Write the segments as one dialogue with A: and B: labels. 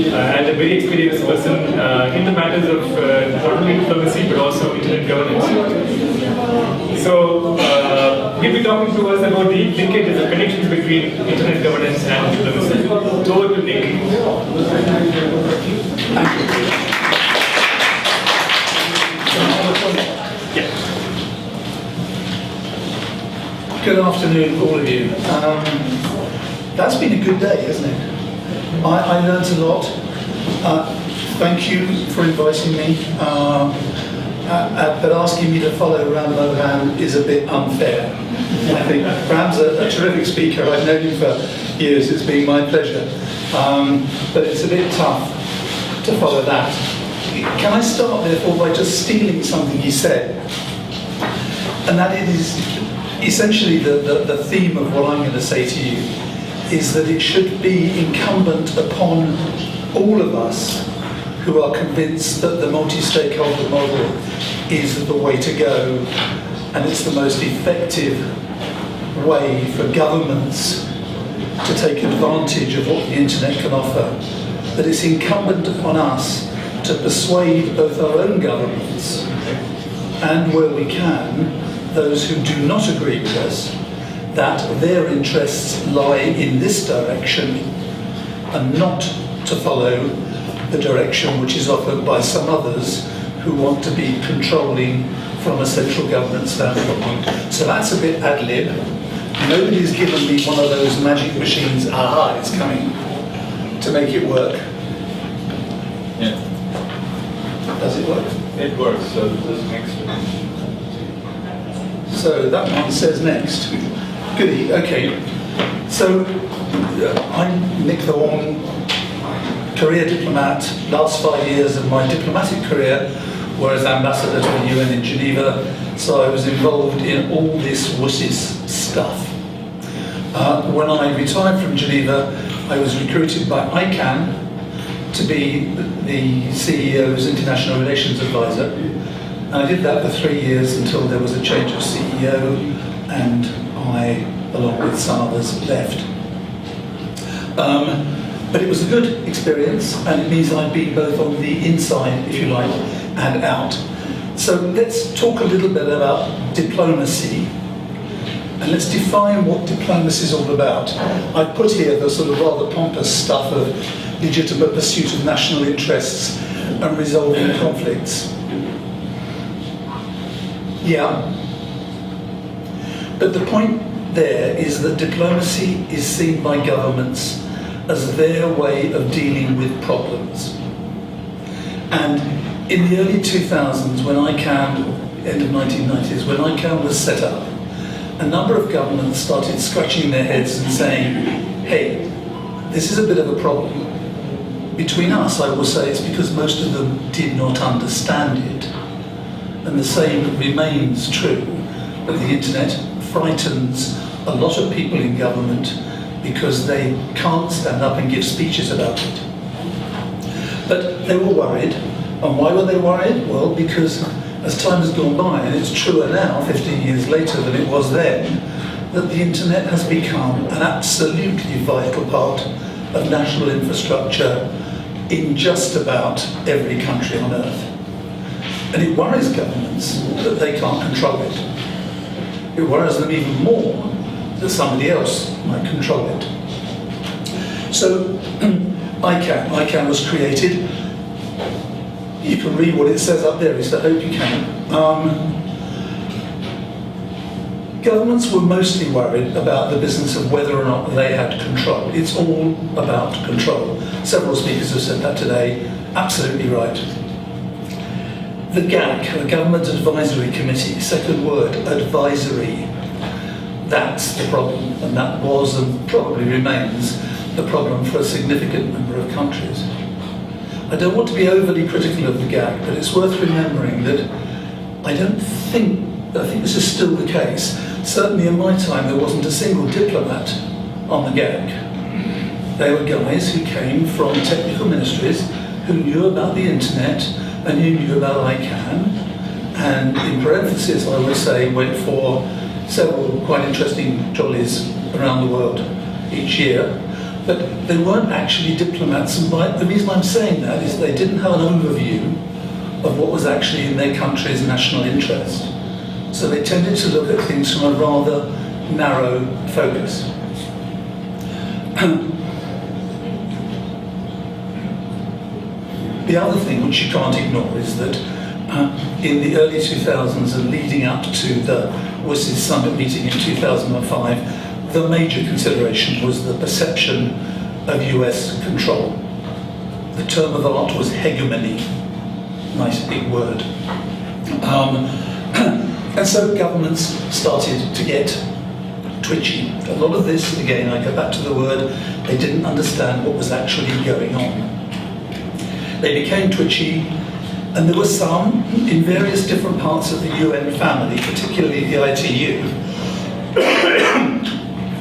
A: and a very experienced person in the matters of not only diplomacy but also internet governance. So he'll be talking to us about the linkages and connections between internet governance and diplomacy. Over to Nick.
B: Good afternoon, all of you. That's been a good day, hasn't it? I learned a lot. Thank you for inviting me, but asking me to follow Ram Mohan is a bit unfair. I think Ram's a terrific speaker. I've known him for years. It's been my pleasure. But it's a bit tough to follow that. Can I start, therefore, by just stealing something he said? And that is essentially the theme of what I'm going to say to you, is that it should be incumbent upon all of us who are convinced that the multi-stakeholder model is the way to go and it's the most effective way for governments to take advantage of what the internet can offer, that it's incumbent upon us to persuade both our own governments and, where we can, those who do not agree with us, that their interests lie in this direction and not to follow the direction which is offered by some others who want to be controlling from a central government standpoint. So that's a bit ad lib. Nobody's given me one of those magic machines, aha, it's coming, to make it work.
C: Yeah.
B: Does it work?
C: It works, so this next one.
B: So that one says next. Goody, okay. So I'm Nick Thorne, career diplomat. Last 5 years of my diplomatic career were as ambassador to the UN in Geneva, so I was involved in all this WSIS stuff. When I retired from Geneva, I was recruited by ICANN to be the CEO's international relations advisor. And I did that for 3 years until there was a change of CEO and I, along with some others, left. But it was a good experience, and it means I've been both on the inside, if you like, and out. So let's talk a little bit about diplomacy, and let's define what diplomacy is all about. I've put here the sort of rather pompous stuff of legitimate pursuit of national interests and resolving conflicts. Yeah. But the point there is that diplomacy is seen by governments as their way of dealing with problems. And in the early 2000s, when ICANN, end of 1990s, when ICANN was set up, a number of governments started scratching their heads and saying, hey, this is a bit of a problem. Between us, I will say it's because most of them did not understand it. And the same remains true, that the internet frightens a lot of people in government because they can't stand up and give speeches about it. But they were worried. And why were they worried? Well, because as time has gone by, and it's truer now, 15 years later, than it was then, that the internet has become an absolutely vital part of national infrastructure in just about every country on earth. And it worries governments that they can't control it. It worries them even more that somebody else might control it. So ICANN was created. You can read what it says up there, at least I hope you can. Governments were mostly worried about the business of whether or not they had control. It's all about control. Several speakers have said that today. Absolutely right. The GAC, the Government Advisory Committee, second word, advisory. That's the problem, and that was and probably remains the problem for a significant number of countries. I don't want to be overly critical of the GAC, but it's worth remembering that I think this is still the case. Certainly in my time, there wasn't a single diplomat on the GAC. They were guys who came from technical ministries who knew about the internet and who knew about ICANN, and in parentheses, I would say, went for several quite interesting jollies around the world each year. But they weren't actually diplomats, and the reason I'm saying that is they didn't have an overview of what was actually in their country's national interest. So they tended to look at things from a rather narrow focus. The other thing which you can't ignore is that in the early 2000s and leading up to the WSIS summit meeting in 2005, the major consideration was the perception of US control. The term of art was hegemony. Nice big word. And so governments started to get twitchy. A lot of this, again, I go back to the word, they didn't understand what was actually going on. They became twitchy, and there were some in various different parts of the UN family, particularly the ITU,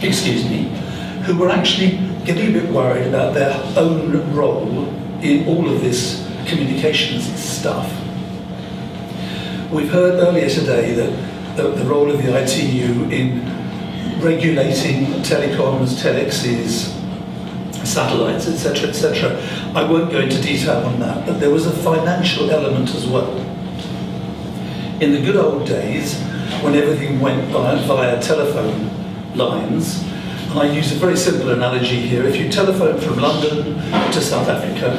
B: excuse me, who were actually getting a bit worried about their own role in all of this communications stuff. We've heard earlier today that the role of the ITU in regulating telecoms, telexes, satellites, etc. I won't go into detail on that, but there was a financial element as well. In the good old days, when everything went via telephone lines, and I use a very simple analogy here, if you telephone from London to South Africa,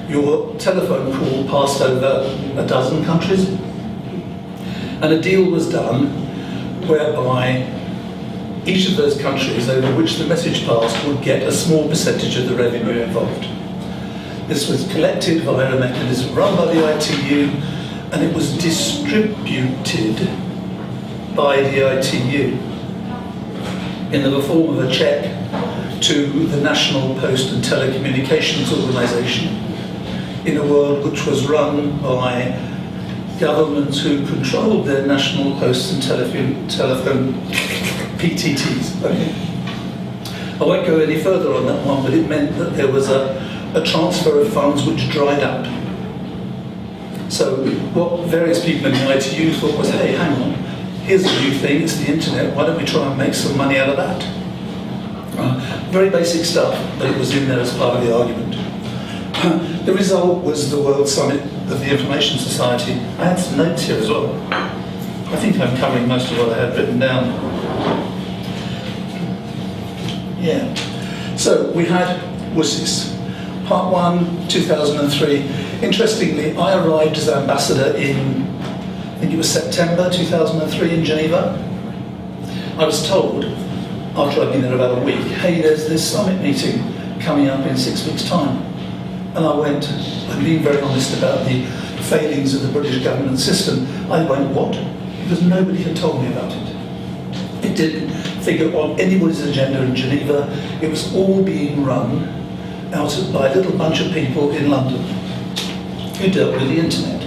B: your telephone call passed over a dozen countries, and a deal was done whereby each of those countries over which the message passed would get a small percentage of the revenue involved. This was collected via a mechanism run by the ITU, and it was distributed by the ITU in the form of a check to the National Post and Telecommunications Organisation in a world which was run by governments who controlled their national posts and telephone PTTs. Okay. I won't go any further on that one, but it meant that there was a transfer of funds which dried up. So what various people in the ITU thought was, hey, hang on, here's a new thing, it's the internet, why don't we try and make some money out of that? Very basic stuff, but it was in there as part of the argument. The result was the World Summit of the Information Society. I had some notes here as well. I think I'm covering most of what I had written down. Yeah. So we had WSIS. Part 1, 2003. Interestingly, I arrived as ambassador in, I think it was September 2003 in Geneva. I was told, after I'd been there about a week, hey, there's this summit meeting coming up in 6 weeks' time. And I went, I'm being very honest about the failings of the British government system. I went, what? Because nobody had told me about it. It didn't figure on anybody's agenda in Geneva. It was all being run by a little bunch of people in London who dealt with the internet.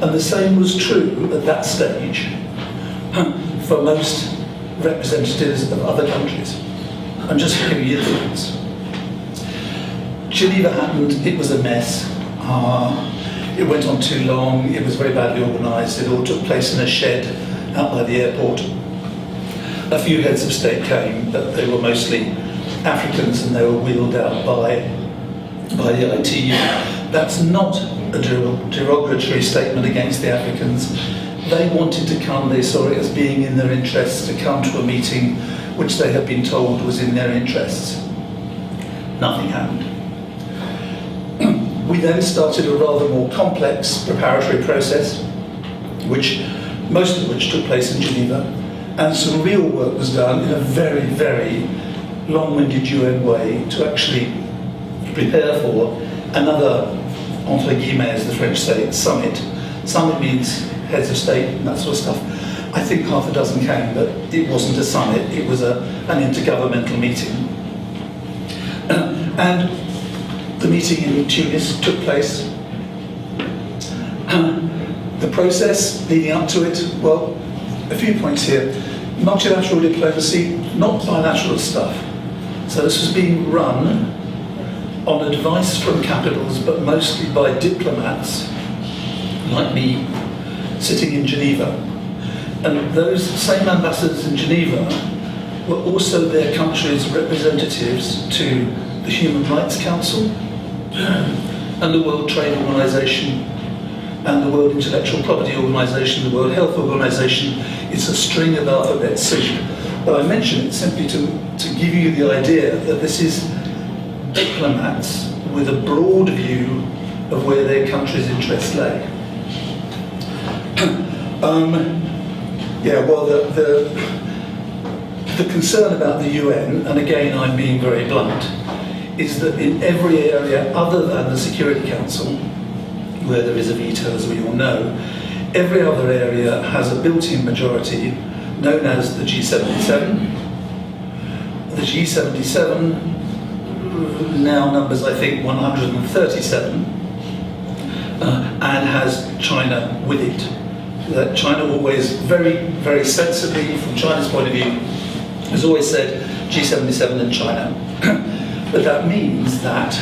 B: And the same was true at that stage for most representatives of other countries. I'm just giving you the difference. Geneva happened, it was a mess. It went on too long, it was very badly organised, it all took place in a shed out by the airport. A few heads of state came, but they were mostly Africans and they were wheeled out by the ITU. That's not a derogatory statement against the Africans. They wanted to come, they saw it as being in their interests to come to a meeting which they had been told was in their interests. Nothing happened. We then started a rather more complex preparatory process, most of which took place in Geneva, and some real work was done in a very, very long-winded UN way to actually prepare for another, entre guillemets, as the French say, summit. Summit means heads of state and that sort of stuff. I think half a dozen came, but it wasn't a summit, it was an intergovernmental meeting. And the meeting in Tunis took place. The process leading up to it, well, a few points here. Multilateral diplomacy, not bilateral stuff. So this was being run on advice from capitals, but mostly by diplomats, like me, sitting in Geneva. And those same ambassadors in Geneva were also their country's representatives to the Human Rights Council and the World Trade Organization and the World Intellectual Property Organization, the World Health Organization. It's a string of alphabet soup. But I mention it simply to give you the idea that this is diplomats with a broad view of where their country's interests lay. The concern about the UN, and again I'm being very blunt, is that in every area other than the Security Council, where there is a veto as we all know, every other area has a built-in majority known as the G77. The G77 now numbers, I think, 137, and has China with it. That China always very, very sensibly, from China's point of view, has always said G77 and China. But that means that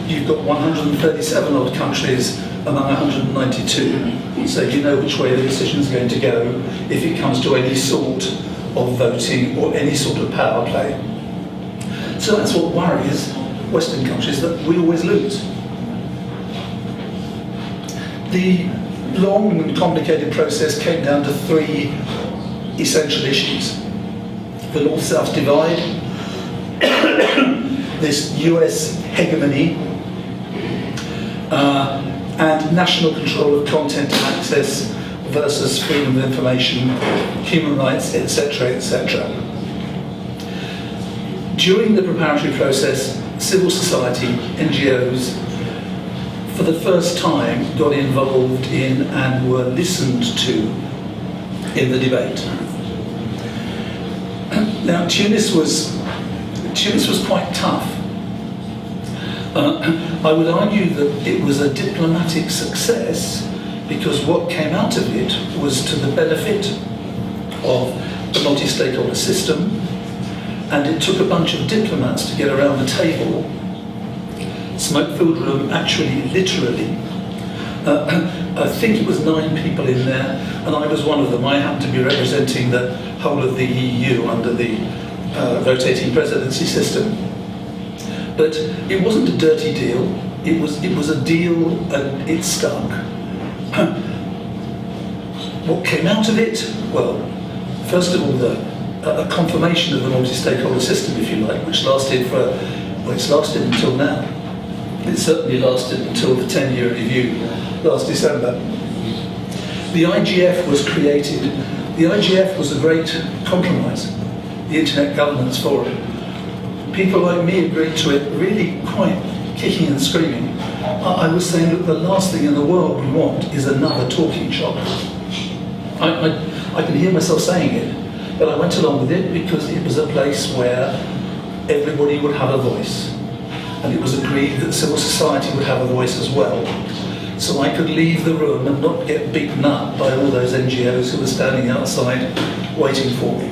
B: you've got 137 odd countries among 192, so you know which way the decision is going to go if it comes to any sort of voting or any sort of power play. So that's what worries Western countries, that we always lose. The long and complicated process came down to three essential issues: the North-South divide, this US hegemony, and national control of content and access versus freedom of information, human rights, etc., etc. During the preparatory process, civil society, NGOs, for the first time got involved in and were listened to in the debate. Now, Tunis was quite tough. I would argue that it was a diplomatic success because what came out of it was to the benefit of the multi-stakeholder system, and it took a bunch of diplomats to get around the table, smoke-filled room, actually, literally. I think it was 9 people in there, and I was one of them. I happened to be representing the whole of the EU under the rotating presidency system. But it wasn't a dirty deal. It was a deal, and it stuck. What came out of it? Well, first of all, a confirmation of the multi-stakeholder system, if you like, which lasted it's lasted until now. It certainly lasted until the 10-year review last December. The IGF was created. The IGF was a great compromise, the Internet Governance Forum. People like me agreed to it really quite kicking and screaming. I was saying that the last thing in the world we want is another talking shop. I can hear myself saying it, but I went along with it because it was a place where everybody would have a voice. And it was agreed that civil society would have a voice as well. So I could leave the room and not get beaten up by all those NGOs who were standing outside waiting for me.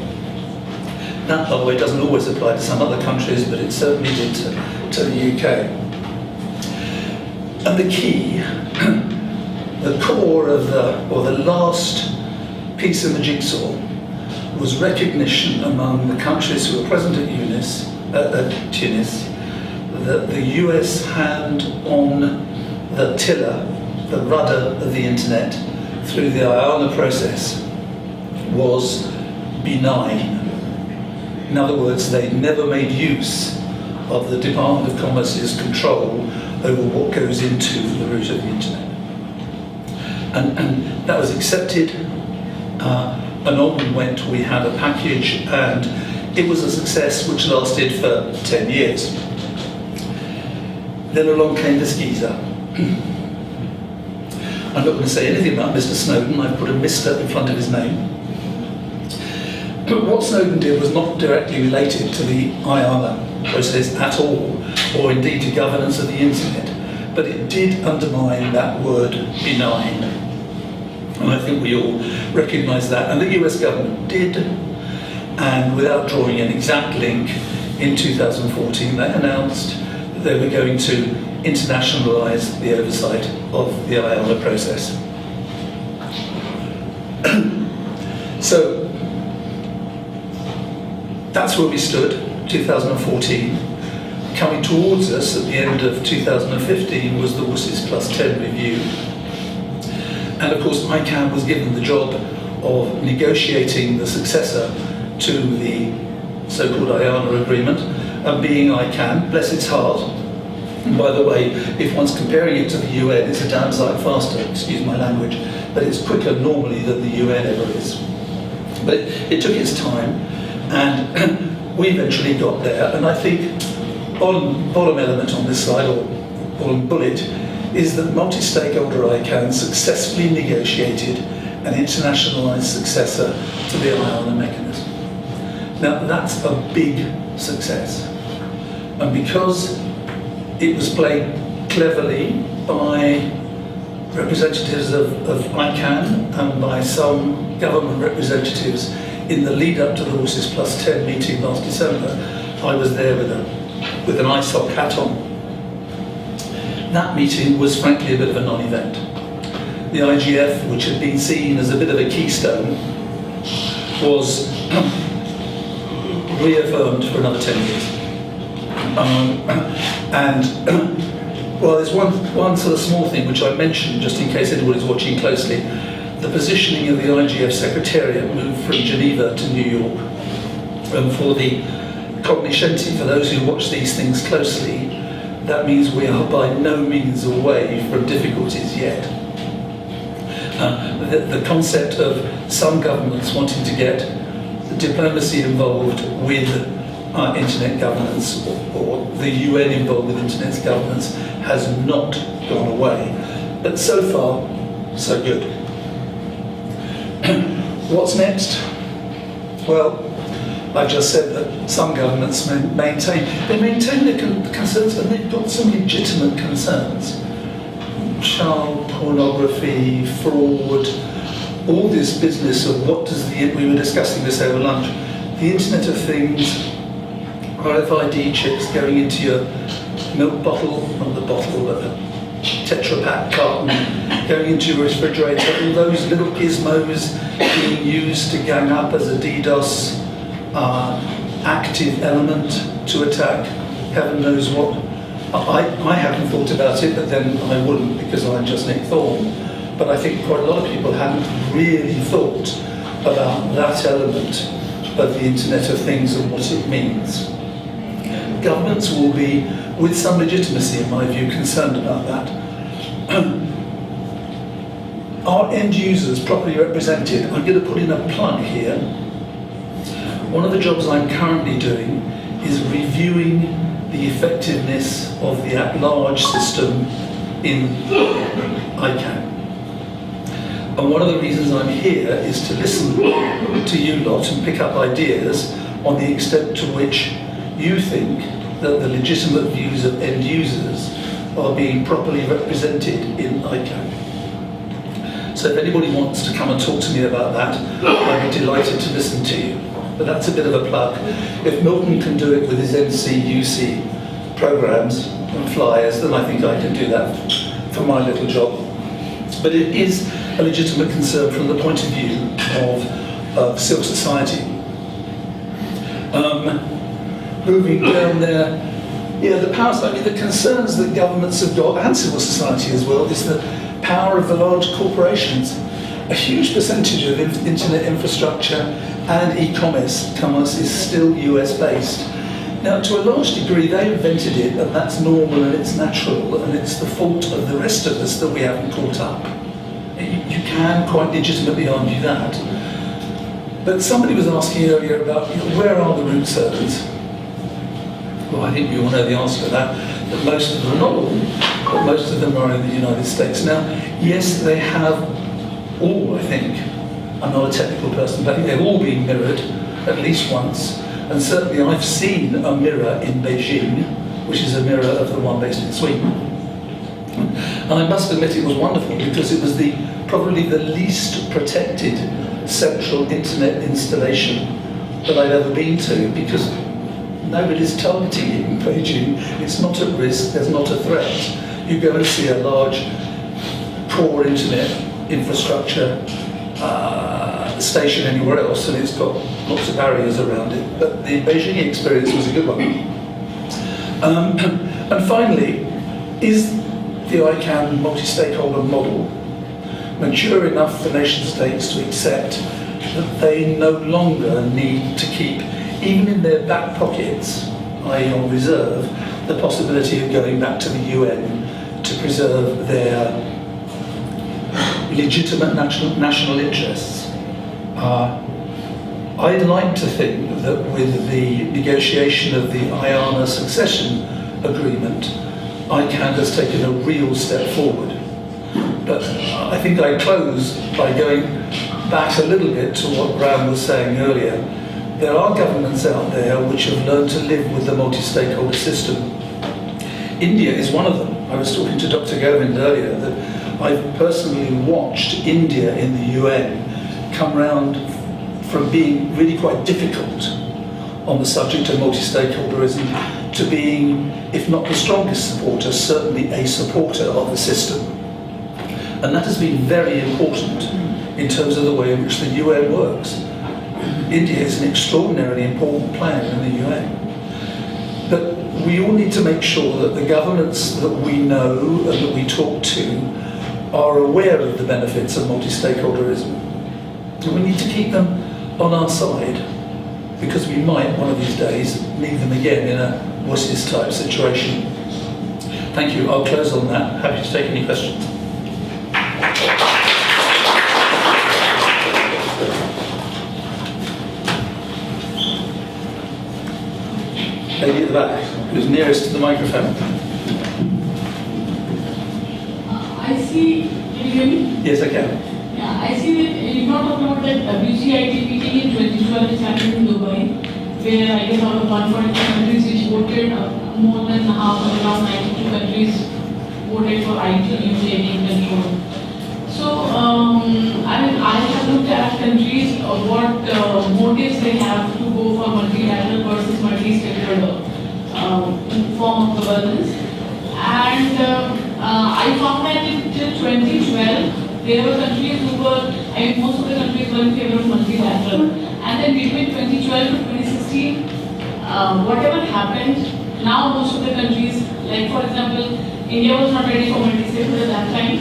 B: That, by the way, doesn't always apply to some other countries, but it certainly did to the UK. And the key, the core of the last piece in the jigsaw was recognition among the countries who were present at Tunis that the US hand on the tiller, the rudder of the internet through the IANA process was benign. In other words, they never made use of the Department of Commerce's control over what goes into the root of the internet. And that was accepted, and on we went. We had a package, and it was a success which lasted for 10 years. Then along came this geezer. I'm not going to say anything about Mr. Snowden. I've put a Mr. in front of his name. But what Snowden did was not directly related to the IANA process at all, or indeed to governance of the internet, but it did undermine that word benign. And I think we all recognise that. And the US government did, and without drawing an exact link, in 2014 they announced that they were going to internationalise the oversight of the IANA process. So That's where we stood, 2014. Coming towards us at the end of 2015 was the WSIS Plus 10 review. And of course, ICANN was given the job of negotiating the successor to the so-called IANA agreement, and being ICANN, bless its heart. And by the way, if one's comparing it to the UN, it's a damn sight faster, excuse my language, but it's quicker normally than the UN ever is. But it took its time, and we eventually got there, and I think bottom element on this slide, or bottom bullet, is that multi-stakeholder ICANN successfully negotiated an internationalized successor to the IANA mechanism. Now that's a big success, and because it was played cleverly by representatives of ICANN and by some government representatives in the lead up to the WSIS Plus 10 meeting last December, I was there with an ISOC hat on. That meeting was frankly a bit of a non-event. The IGF, which had been seen as a bit of a keystone, was reaffirmed for another 10 years. Well, there's one sort of small thing which I mentioned just in case anyone is watching closely. The positioning of the IGF Secretariat moved from Geneva to New York. And for the cognoscenti, for those who watch these things closely, that means we are by no means away from difficulties yet. The concept of some governments wanting to get diplomacy involved with internet governance, or the UN involved with internet governance, has not gone away. But so far, so good. What's next? Well, I've just said that some governments maintain their concerns, and they've got some legitimate concerns. Child pornography, fraud, all this business of we were discussing this over lunch, the Internet of Things, RFID chips going into your milk bottle, not the bottle, but the Tetra Pak carton, going into your refrigerator, all those little gizmos being used to gang up as a DDoS active element to attack heaven knows what. I haven't thought about it, but then I wouldn't because I'm just Nick Thorne. But I think quite a lot of people haven't really thought about that element of the Internet of Things and what it means. Governments will be, with some legitimacy in my view, concerned about that. Are end users properly represented? I'm going to put in a plug here. One of the jobs I'm currently doing is reviewing the effectiveness of the at-large system in ICANN. And one of the reasons I'm here is to listen to you lot and pick up ideas on the extent to which you think that the legitimate views of end users are being properly represented in ICANN. So if anybody wants to come and talk to me about that, I'd be delighted to listen to you. But that's a bit of a plug. If Milton can do it with his NC/UC programs and flyers, then I think I can do that for my little job. But it is a legitimate concern from the point of view of civil society. Moving down there, the powers, the concerns that governments have got, and civil society as well, is the power of the large corporations. A huge percentage of internet infrastructure and e-commerce is still US based. Now, to a large degree, they invented it, and that's normal and it's natural, and it's the fault of the rest of us that we haven't caught up. You can quite legitimately argue that. But somebody was asking earlier about where are the root servers? Well, I think we all know the answer to that most of them, not all, but most of them are in the United States. Now, yes, they have all, I think, I'm not a technical person, but I think they've all been mirrored at least once. And certainly I've seen a mirror in Beijing, which is a mirror of the one based in Sweden. And I must admit it was wonderful because it was probably the least protected central internet installation that I've ever been to, because nobody's targeting it in Beijing. It's not at risk, there's not a threat. You go and see a large core internet infrastructure station anywhere else, and it's got lots of barriers around it. But the Beijing experience was a good one. And finally, is the ICANN multi-stakeholder model mature enough for nation states to accept that they no longer need to keep, even in their back pockets, i.e. on reserve, the possibility of going back to the UN to preserve their legitimate national interests? I'd like to think that with the negotiation of the IANA succession agreement, ICANN has taken a real step forward. But I think I close by going back a little bit to what Graham was saying earlier. There are governments out there which have learned to live with the multi-stakeholder system. India is one of them. I was talking to Dr. Govind earlier that I've personally watched India in the UN come round from being really quite difficult on the subject of multi-stakeholderism to being, if not the strongest supporter, certainly a supporter of the system. And that has been very important in terms of the way in which the UN works. India is an extraordinarily important player in the UN. But we all need to make sure that the governments that we know and that we talk to are aware of the benefits of multi-stakeholderism. And we need to keep them on our side, because we might, one of these days, need them again in a WSIS type situation. Thank you. I'll close on that. Happy to take any questions. Lady at the back, who's nearest to the microphone.
D: I see, can you hear me?
B: Yes, I can.
D: Yeah, I see that you're not talking about that WCIT meeting in 2012 is happening in Dubai, where I guess out of 140 countries which voted, more than half, around 92 countries voted for ITU taking control. So, I mean, I have looked at countries, what motives they have to go for multilateral versus multi-stakeholder form of governance. And I found that till 2012, there were countries who were, I mean, most of the countries were in favor of multilateral. And then between 2012 to 2016, whatever happened, now most of the countries, like for example, India was not ready for multi-stakeholder at that time,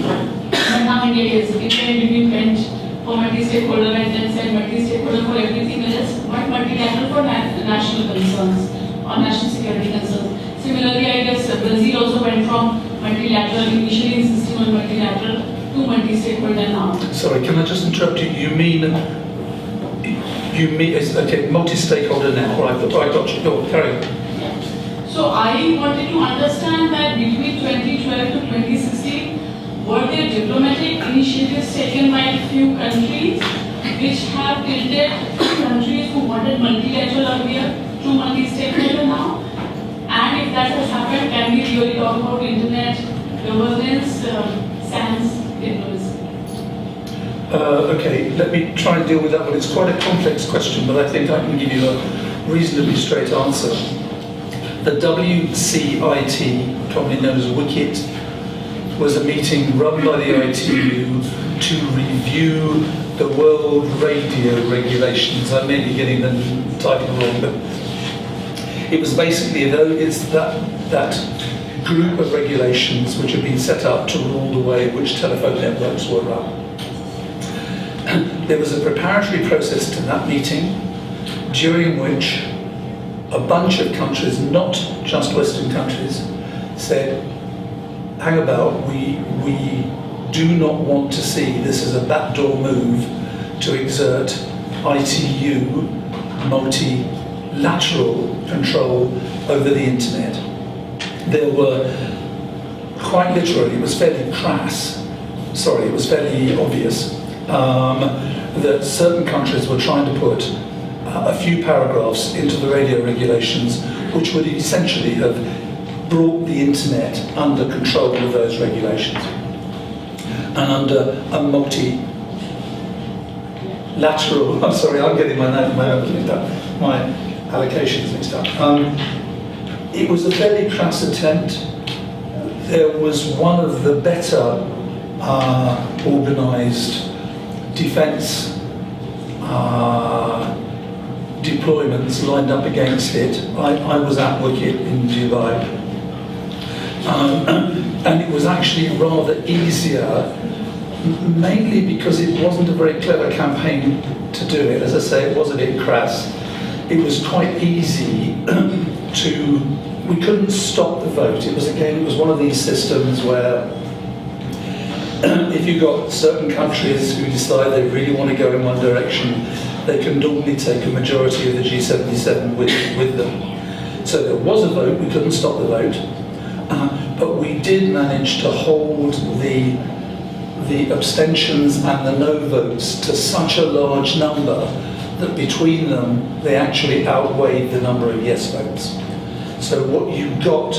D: but now India is. India between bench for multi-stakeholder and then said multi-stakeholder for everything else, but multilateral for national concerns or national security concerns. Similarly, I guess Brazil also went from multilateral, initially insisting on multilateral, to multi-stakeholder now.
B: Sorry, can I just interrupt you? You mean, okay, multi-stakeholder now. All right, I got you. Go on, carry on.
D: Yeah. So I wanted to understand that between 2012 to 2016, were there diplomatic initiatives taken by a few countries which have tilted countries who wanted multilateral earlier to multi-stakeholder now? And if that has happened, can we really talk about internet governance sans diplomacy?
B: Okay, let me try and deal with that one. It's quite a complex question, but I think I can give you a reasonably straight answer. The WCIT, commonly known as WICIT, was a meeting run by the ITU to review the world radio regulations. I may be getting the title wrong, but it was basically it's that group of regulations which have been set up to rule the way in which telephone networks were run. There was a preparatory process to that meeting, during which a bunch of countries, not just Western countries, said, hang about, we do not want to see this as a backdoor move to exert ITU multilateral control over the internet. There were, quite literally, it was fairly crass, it was fairly obvious, that certain countries were trying to put a few paragraphs into the radio regulations which would essentially have brought the internet under control of those regulations and under a multilateral, I'm sorry, I'm getting my allocations mixed up. It was a fairly crass attempt. There was one of the better organised defence deployments lined up against it. I was at Wicket in Dubai, and it was actually rather easier, mainly because it wasn't a very clever campaign to do it. As I say, it was a bit crass. It was quite easy we couldn't stop the vote. It was one of these systems where if you got certain countries who decide they really want to go in one direction, they can normally take a majority of the G77 with them. So there was a vote, we couldn't stop the vote, but we did manage to hold the abstentions and the no votes to such a large number that between them they actually outweighed the number of yes votes. So what you got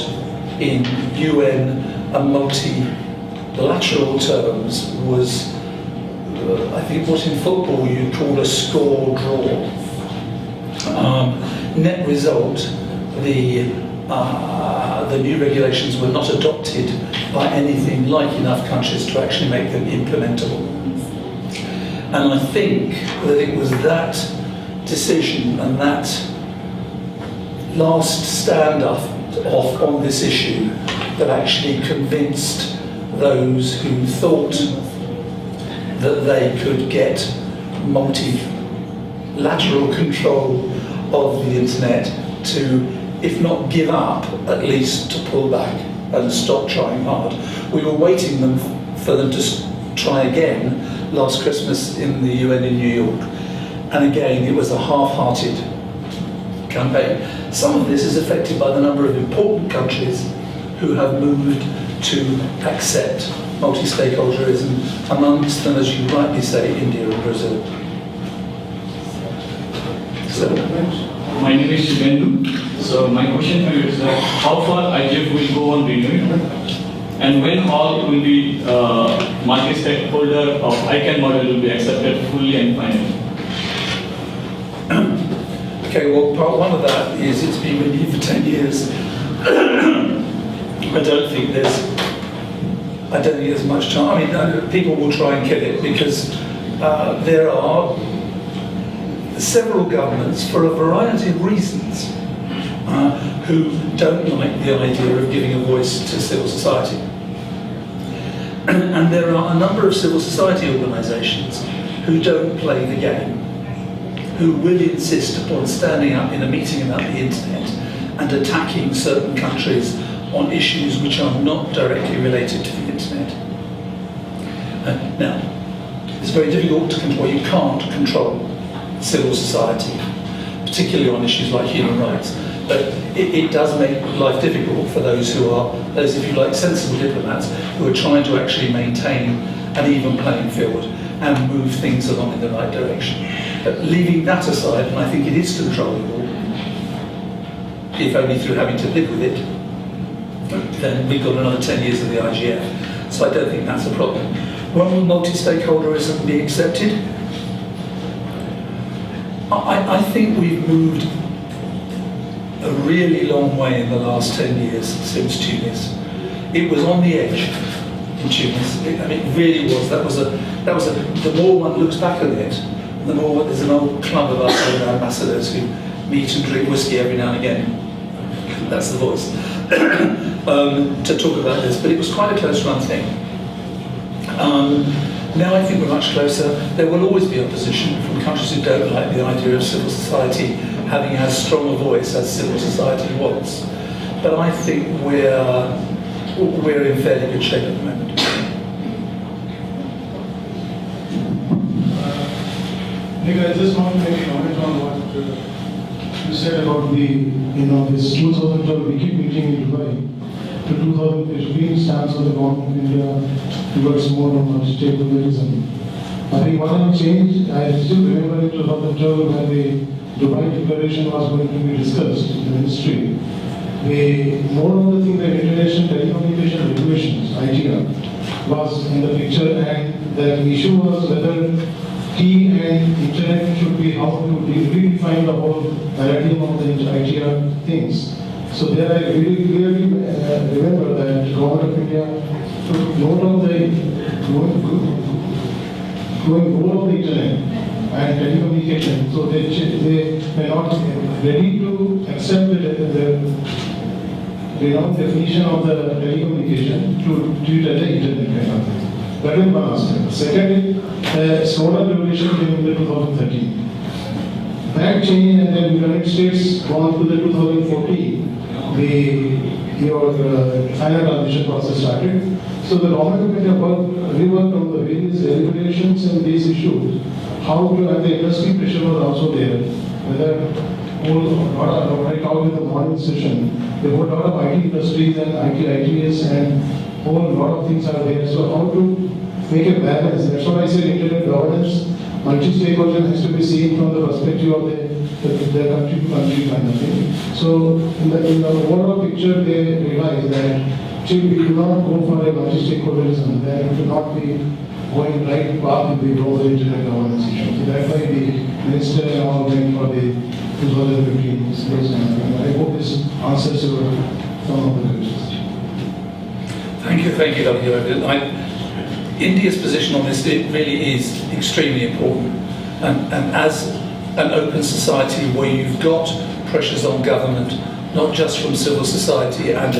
B: in UN and multilateral terms was, I think what in football you'd call a score draw. Net result, the new regulations were not adopted by anything like enough countries to actually make them implementable. And I think that it was that decision and that last stand-off on this issue that actually convinced those who thought that they could get multilateral control of the internet to, if not give up, at least to pull back and stop trying hard. We were waiting for them to try again last Christmas in the UN in New York. And again, it was a half-hearted campaign. Some of this is affected by the number of important countries who have moved to accept multi-stakeholderism, amongst them, as you rightly say, India and Brazil. So,
E: my name is Shivendu. So my question for you is that how far IGF will go on renewing, and when all will be multi-stakeholder of ICANN model will be accepted fully and finally?
B: Okay, well, part one of that is it's been renewed for 10 years. I don't think there's much time. I mean, people will try and kill it because there are several governments, for a variety of reasons, who don't like the idea of giving a voice to civil society. And there are a number of civil society organisations who don't play the game, who will insist upon standing up in a meeting about the internet and attacking certain countries on issues which are not directly related to the internet. Now, it's very difficult to control. You can't control civil society, particularly on issues like human rights. But it does make life difficult for those if you like, sensible diplomats who are trying to actually maintain an even playing field and move things along in the right direction. But leaving that aside, and I think it is controllable, if only through having to live with it, then we've got another 10 years of the IGF. So I don't think that's a problem. When will multi-stakeholderism be accepted? I think we've moved a really long way in the last 10 years since Tunis. It was on the edge in Tunis. It really was. That was the more one looks back at it, the more there's an old club of us ambassadors who meet and drink whiskey every now and again. That's the voice. To talk about this, but it was quite a close run thing. Now I think we're much closer. There will always be opposition from countries who don't like the idea of civil society having as strong a voice as civil society wants. But I think we're in fairly good shape at the moment.
F: Nick, I just want to make a comment on what you said about this 2012 Wicket meeting in Dubai. The 2015 stance of the government of India towards more on multi-stakeholderism. I think one change, I still remember in 2012 when the Dubai declaration was going to be discussed in the ministry. More on the thing that International Telecommunication Regulations, ITR, was in the picture, and the issue was whether T and Internet should be how to redefine the whole paradigm of the ITR things. So there I really clearly remember that the government of India took note of the growing role of the internet and telecommunication. So they are not ready to accept the definition of the telecommunication to treat as the internet kind of thing. That is one aspect. Second is slowdown regulation came in the 2013. That change, and then United States gone to the 2014. The final transition process started. So the government of India reworked on the various regulations and these issues. How to, and the industry pressure was also there. Whether what I talked in the morning session, there were a lot of IT industries and ITS and whole lot of things are there. So how to make a balance? That's what I said. Internet governance, multi-stakeholder has to be seen from the perspective of the country to country kind of thing. So in the overall picture, they realize that we do not go for a multi-stakeholderism, then it will not be going right path with the global internet governance issue. So that's why the minister and all went for the 2015 space. I hope this answers some of the questions.
B: Thank you, Dr. India's position on this really is extremely important. And as an open society where you've got pressures on government, not just from civil society and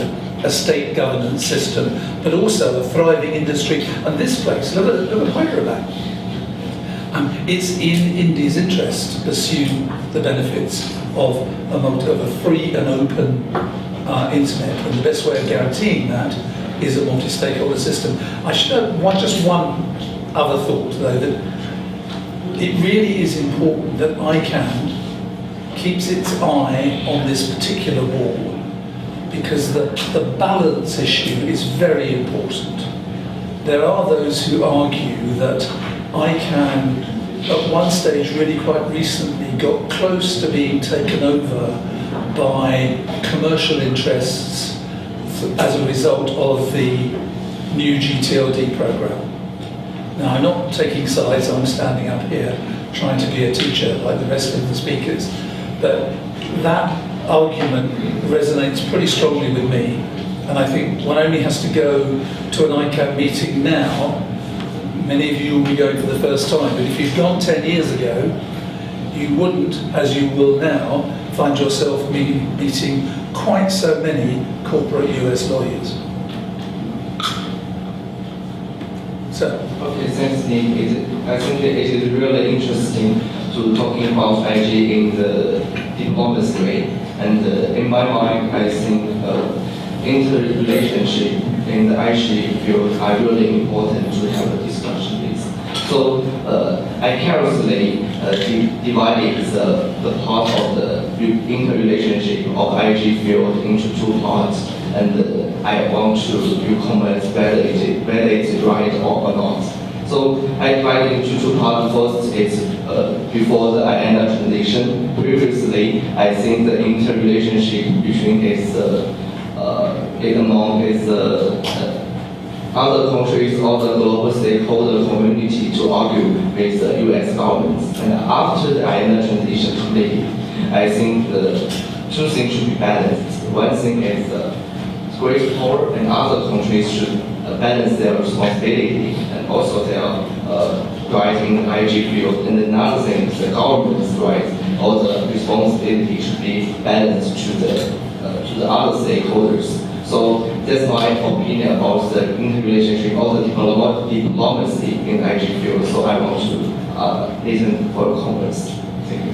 B: a state governance system, but also a thriving industry. And this place, look at Hyderabad. It's in India's interest to pursue the benefits of a free and open internet. And the best way of guaranteeing that is a multi-stakeholder system. I should have just one other thought, though, that it really is important that ICANN keeps its eye on this particular wall, because the balance issue is very important. There are those who argue that ICANN, at one stage really quite recently, got close to being taken over by commercial interests as a result of the new GTLD program. Now, I'm not taking sides, I'm standing up here trying to be a teacher like the rest of the speakers, but that argument resonates pretty strongly with me, and I think one only has to go to an ICANN meeting now. Many of you will be going for the first time, but if you'd gone 10 years ago, you wouldn't, as you will now, find yourself meeting quite so many corporate US lawyers. So.
G: Okay, thanks, Nick. I think it is really interesting to talking about 5G in the diplomacy way. And in my mind, I think interrelationship in the ISOC field are really important to have a discussion with. So I carelessly divided the part of the interrelationship of ISOC field into two parts, and I want to comment whether it's right or not. So I divided into two parts. First is before the IANA transition. Previously, I think the interrelationship between other countries or the global stakeholder community to argue with the US governments. And after the IANA transition today, I think the two things should be balanced. One thing is great power and other countries should balance their responsibility and also their right in the IG field. And another thing is the government's right or the responsibility should be balanced to the other stakeholders. So that's my opinion about the interrelationship or the diplomacy in the IG field. So I want to listen for the comments. Thank you.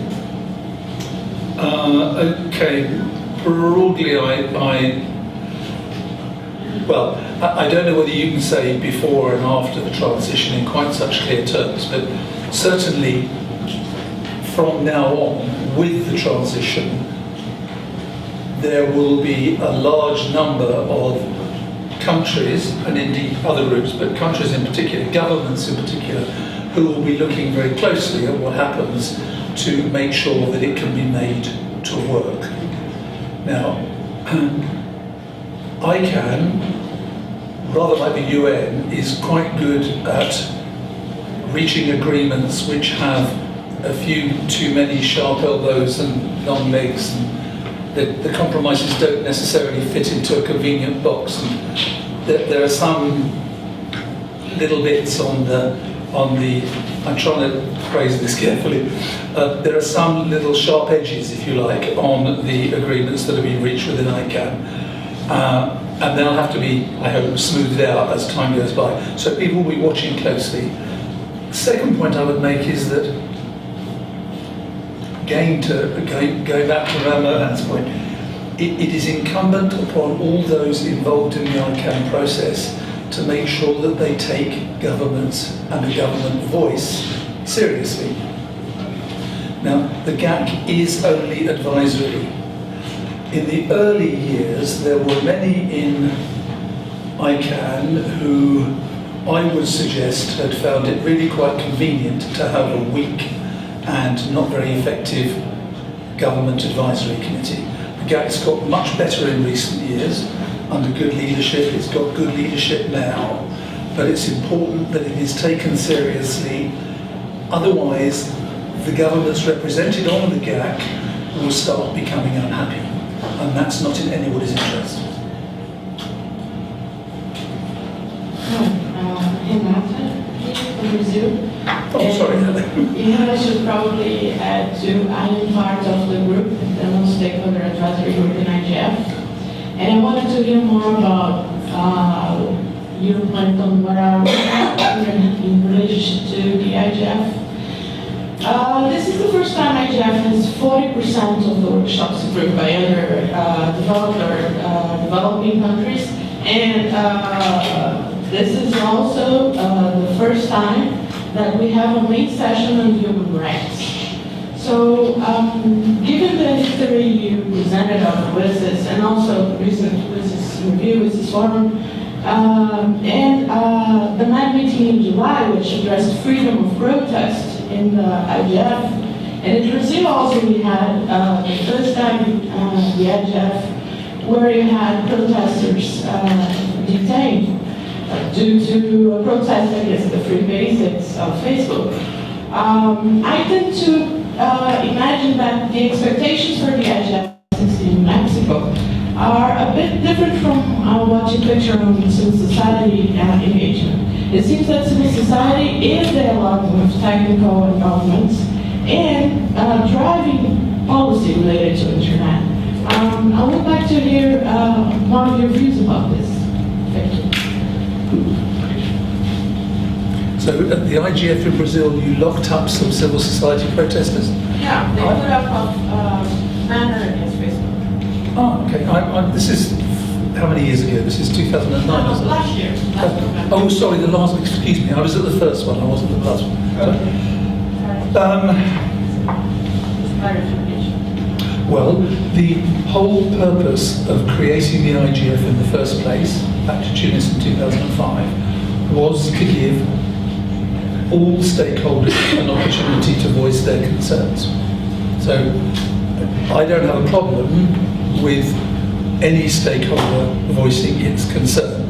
B: Okay, broadly, I don't know whether you can say before and after the transition in quite such clear terms, but certainly from now on, with the transition, there will be a large number of countries, and indeed other groups, but countries in particular, governments in particular, who will be looking very closely at what happens to make sure that it can be made to work. Now, ICANN, rather like the UN, is quite good at reaching agreements which have a few too many sharp elbows and long legs, and the compromises don't necessarily fit into a convenient box. And there are some little bits on the I'm trying to phrase this carefully. There are some little sharp edges, if you like, on the agreements that have been reached within ICANN. And they'll have to be, I hope, smoothed out as time goes by. So people will be watching closely. Second point I would make is that, going back to Mohan's point, it is incumbent upon all those involved in the ICANN process to make sure that they take governments and the government voice seriously. Now, the GAC is only advisory. In the early years, there were many in ICANN who I would suggest had found it really quite convenient to have a weak and not very effective government advisory committee. The GAC's got much better in recent years under good leadership. It's got good leadership now, but it's important that it is taken seriously. Otherwise, the governments represented on the GAC will start becoming unhappy, and that's not in anybody's interest.
D: Renata, from Brazil.
B: Oh, sorry.
D: I should probably add too, I am part of the group, the multistakeholder advisory group in IGF. And I wanted to hear more about your point on what are in relationship to the IGF. This is the first time IGF has 40% of the workshops approved by other developing countries. And this is also the first time that we have a main session on human rights. So, given the history you presented of WSIS and also the recent WSIS review, WSIS forum, and the MAD meeting in July, which addressed freedom of protest in the IGF, and in Brazil also we had the first time the IGF, where you had protesters detained due to a protest against the free basics of Facebook. I tend to imagine that the expectations for the IGF in Mexico are a bit different from what you picture on civil society engagement. It seems that civil society is dialoguing with technical and governments and driving policy related to internet. I would like to hear one of your views about this. Thank you.
B: So at the IGF in Brazil, you locked up some civil society protesters?
D: Yeah, they put up a banner against Facebook.
B: Oh, okay. This is, how many years ago? This is 2009, wasn't it?
D: Last year.
B: Oh, sorry, the last, excuse me, I was at the first one, I wasn't at the last one. Well, the whole purpose of creating the IGF in the first place, back to Tunis in 2005, was to give all stakeholders an opportunity to voice their concerns. So I don't have a problem with any stakeholder voicing its concern.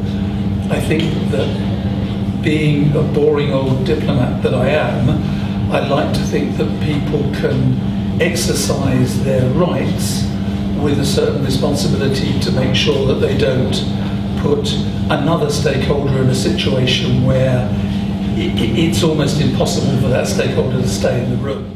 B: I think that, being a boring old diplomat that I am, I like to think that people can exercise their rights with a certain responsibility to make sure that they don't put another stakeholder in a situation where it's almost impossible for that stakeholder to stay in the room.